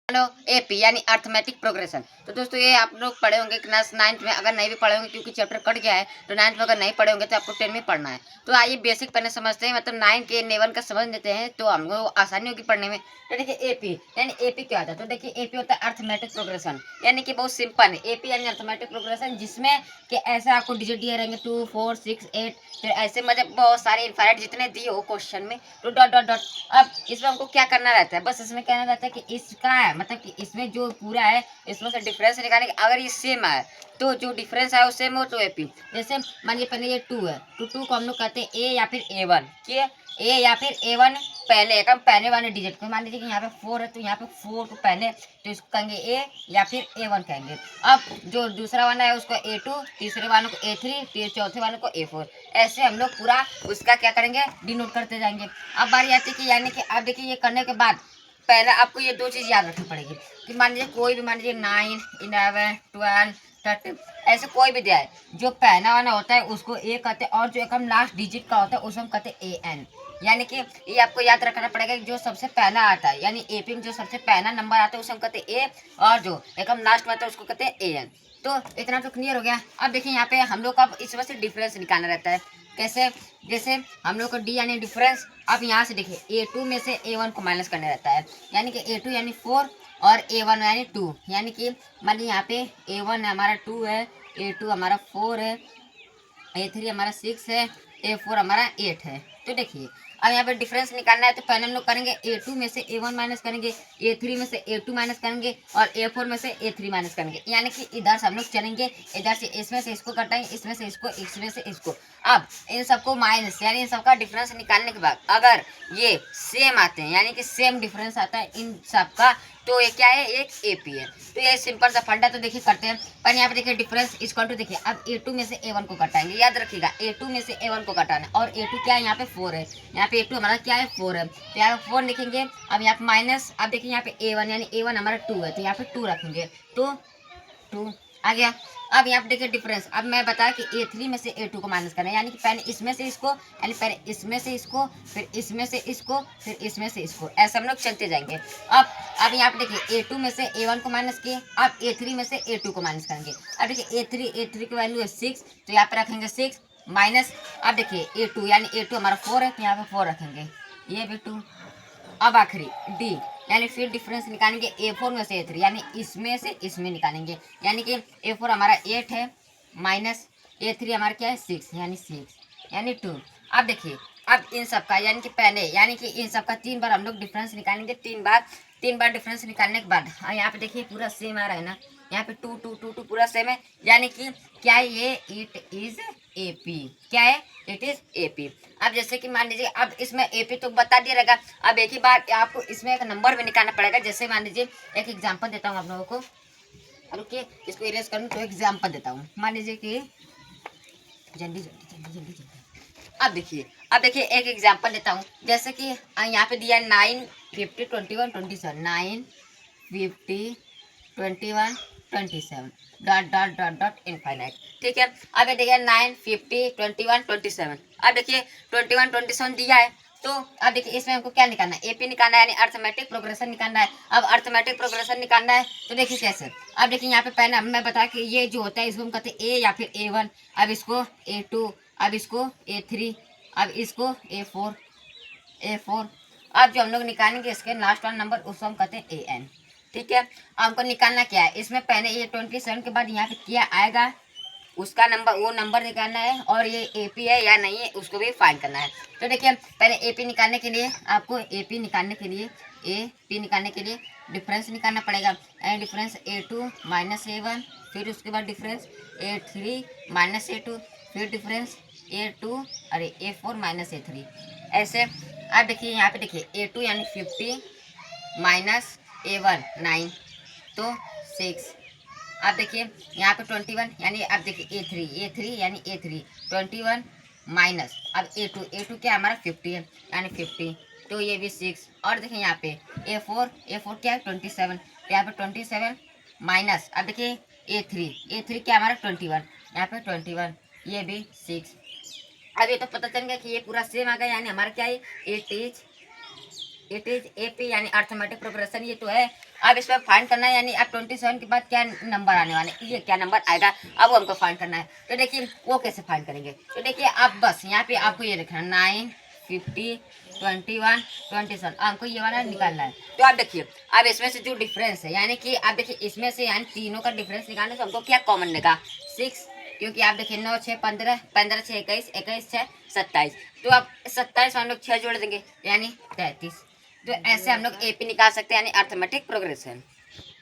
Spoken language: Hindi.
हेलो एपी यानी अर्थमेटिक प्रोग्रेशन। तो दोस्तों ये आप लोग पढ़े होंगे क्लास 9th में, अगर नहीं भी पढ़े होंगे क्योंकि चैप्टर कट गया है, तो 9th में अगर नहीं पढ़े होंगे तो आपको 10 में पढ़ना है। तो आइए बेसिक पहले समझते हैं, मतलब 9 के 11 का समझ लेते हैं तो हमको आसानी होगी पढ़ने में। तो देखिए एपी यानी एपी क्या होता है, तो देखिए एपी होता है अर्थमेटिक प्रोग्रेशन, यानी कि बहुत सिंपल है। एपी यानी अर्थमेटिक प्रोग्रेशन, जिसमें कि ऐसे आपको डिजिट दिए रहेंगे 2 4 6 8, फिर ऐसे मतलब बहुत सारे इनफाइनाइट जितने दिए हो क्वेश्चन में, तो डॉट डॉट डॉट। अब इसमें हमको क्या करना रहता है, बस इसमें कहना रहता है कि इसका है मतलब कि इसमें जो पूरा है इसमें से डिफरेंस निकालने के, अगर ये सेम है तो जो डिफरेंस है वो सेम हो तो एपी। जैसे मान लीजिए पहले ये 2 है, तो 2 को हम लोग कहते हैं ए या फिर A1, के ए या फिर A1 पहले एकदम पहले वाले डिजिट को। मान लीजिए कि यहाँ पे 4 है तो यहाँ पे 4 को पहले, तो इसको कहेंगे ए या फिर A1 कहेंगे। अब जो दूसरा वाला है उसको A2, तीसरे वालों को A3, चौथे वालों को A4, ऐसे हम लोग पूरा उसका क्या करेंगे, डिनोट करते जाएंगे। अब बारी आती है कि यानी कि अब देखिए ये करने के बाद पहले आपको ये दो चीज़ याद रखनी पड़ेगी कि मान लीजिए कोई भी, मान लीजिए 9 11 12 13 ऐसे कोई भी दिया है, जो पहला वाला होता है उसको ए कहते हैं, और जो एकदम लास्ट डिजिट का होता है उसको हम कहते हैं AN। यानी कि ये आपको याद रखना पड़ेगा कि जो सबसे पहला आता है यानी एपी में जो सबसे पहला नंबर आता है उसे हम कहते हैं ए, और जो एकदम लास्ट में आता है उसको कहते हैं AN। तो इतना तो क्लियर हो गया। अब देखिए यहाँ पे हम लोग का इस वजह से डिफरेंस निकालना रहता है। कैसे, जैसे हम लोग को डी यानी डिफरेंस, अब यहाँ से देखिए A2 में से A1 को माइनस करने रहता है, यानी कि A2 यानी 4 और A1 यानी 2, यानी कि मान लीजिए यहाँ पे A1 हमारा 2 है, A2 हमारा 4 है, A3 हमारा 6 है, A4 हमारा 8 है। तो देखिए अब यहाँ पे डिफरेंस निकालना है, तो पहले हम लोग करेंगे A2 में से A1 माइनस करेंगे, A3 में से A2 माइनस करेंगे और A4 में से A3 माइनस करेंगे। यानी कि इधर से हम लोग चलेंगे, इधर से इसमें से इसको कटाएंगे, इसमें से इसको, इसमें से इसको। अब इन सबको माइनस यानी इन सबका डिफरेंस निकालने के बाद अगर ये सेम आते हैं यानी कि सेम डिफरेंस आता है इन सबका, तो ये क्या है, एक एपी है। तो ये सिंपल सा फंडा, तो देखिए करते हैं। पर यहाँ पे देखिए डिफरेंस इक्वल टू, देखिए अब A2 में से A1 को घटाएंगे, याद रखिएगा A2 में से A1 को घटाना, और A2 क्या है यहाँ पे 4 है, यहाँ पे A2 हमारा क्या है 4 है, तो यहाँ पे 4 लिखेंगे। अब यहाँ पे माइनस, अब देखिए यहाँ पे A1 यानी A1 हमारा 2 है तो यहाँ पे 2 रखेंगे, तो 2 आ गया। अब यहाँ पे देखिए डिफरेंस, अब मैं बताया कि A3 में से A2 को माइनस करना है, यानी कि पहले इसमें से इसको, यानी पहले इसमें से इसको, फिर इसमें से इसको, फिर इसमें से इसको, ऐसे हम लोग चलते जाएंगे। अब यहाँ पे देखिए A2 में से A1 को माइनस किए, अब A3 में से A2 को माइनस करेंगे। अब देखिए A3 की वैल्यू है 6, तो यहाँ पे रखेंगे 6 माइनस। अब देखिए A2 यानी A2 हमारा 4 है तो यहाँ पे 4 रखेंगे, ये भी 2। अब आखिरी डी, यानी फिर डिफरेंस निकालेंगे A4 में से A3, यानी इसमें से इसमें निकालेंगे, यानी कि A4 हमारा 8 है माइनस A3 हमारा क्या है 6, यानी 6 यानी 2। अब देखिए अब इन सब का यानी कि पहले, यानी कि इन सब का 3 बार हम लोग डिफरेंस निकालेंगे, 3 बार डिफरेंस निकालने के बाद यहाँ पे देखिए पूरा सेम आ रहा है ना, यहाँ पे 2 2 2 2 पूरा सेम है, यानी कि क्या है ये, इट इज एपी। क्या है, इट इज एपी। अब जैसे कि मान लीजिए अब इसमें एपी तो बता दिया रहेगा, अब एक ही बार आपको इसमें एक नंबर भी निकालना पड़ेगा। जैसे मान लीजिए एक एग्जांपल देता हूँ आप लोगों को, रुकिए इसको इरेज करूँ तो एग्जांपल देता हूँ। मान लीजिए कि जल्दी जल्दी जल्दी जल्दी जल्दी, अब देखिए एक एग्जांपल देता हूँ। जैसे कि यहाँ पे दिया 9 50 21 27, 9 50 21 27 dot dot dot dot infinite. ठीक है, अब ये देखिए 9 50 21 27, अब देखिए 21 27 दिया है, तो अब देखिए इसमें हमको क्या निकालना है, एपी निकालना है, यानी अर्थमेटिक प्रोग्रेशन निकालना है। अब अर्थमेटिक प्रोग्रेशन निकालना है तो देखिए कैसे, अब देखिए यहाँ पे पहले मैं बताया कि ये जो होता है इसको हम कहते हैं ए या फिर A1, अब इसको A2, अब इसको A3, अब इसको A4। अब जो हम लोग निकालेंगे इसके लास्ट वाला नंबर उसको हम कहते हैं AN। ठीक है, हमको निकालना क्या है, इसमें पहले ये 27 के बाद यहाँ पे क्या आएगा उसका नंबर, वो नंबर निकालना है, और ये एपी है या नहीं है उसको भी फाइंड करना है। तो देखिए पहले एपी निकालने के लिए आपको एपी निकालने के लिए एपी निकालने के लिए डिफरेंस निकालना पड़ेगा, यानी डिफरेंस A2 माइनस A1, फिर उसके बाद डिफरेंस A3 माइनस A2, फिर डिफरेंस A2 अरे A4 माइनस A3, ऐसे। अब देखिए यहाँ पे देखिए A2 यानी 50 माइनस A1 9, तो 6। अब देखिए यहाँ पे 21 यानी, अब देखिए A3 यानी A3 21 माइनस, अब A2 क्या हमारा 50 है यानी 50, तो ये भी 6। और देखिए यहाँ पे A4 क्या है 27, तो यहाँ पे 27 माइनस, अब देखिए A3 क्या हमारा 21, यहाँ पे 21, ये भी 6। अब ये तो पता चल गया कि ये पूरा सेम आ गया, यानी हमारा क्या है, इट इज एपी यानी अर्थमेटिक प्रोग्रेशन, ये तो है। अब इसमें फाइंड करना है, यानी अब 27 के बाद क्या नंबर आने वाले, ये क्या नंबर आएगा, अब वो हमको फाइंड करना है। तो देखिए वो कैसे फाइंड करेंगे, तो देखिए आप बस यहाँ पे आपको ये लिखना 9, 50, 21, 27, आपको ये वाला निकालना है। तो आप देखिए अब इसमें से जो डिफरेंस है, यानी कि आप देखिए इसमें से यानी तीनों का डिफरेंस निकालने से हमको क्या कॉमन लेगा, 6, क्योंकि आप देखिए 9 6 15, 15 6 21, 21 6 27, तो आप 27 में हम लोग 6 जोड़ देंगे यानी 33। तो ऐसे हम लोग एपी निकाल सकते हैं, यानी अर्थमेटिक प्रोग्रेशन।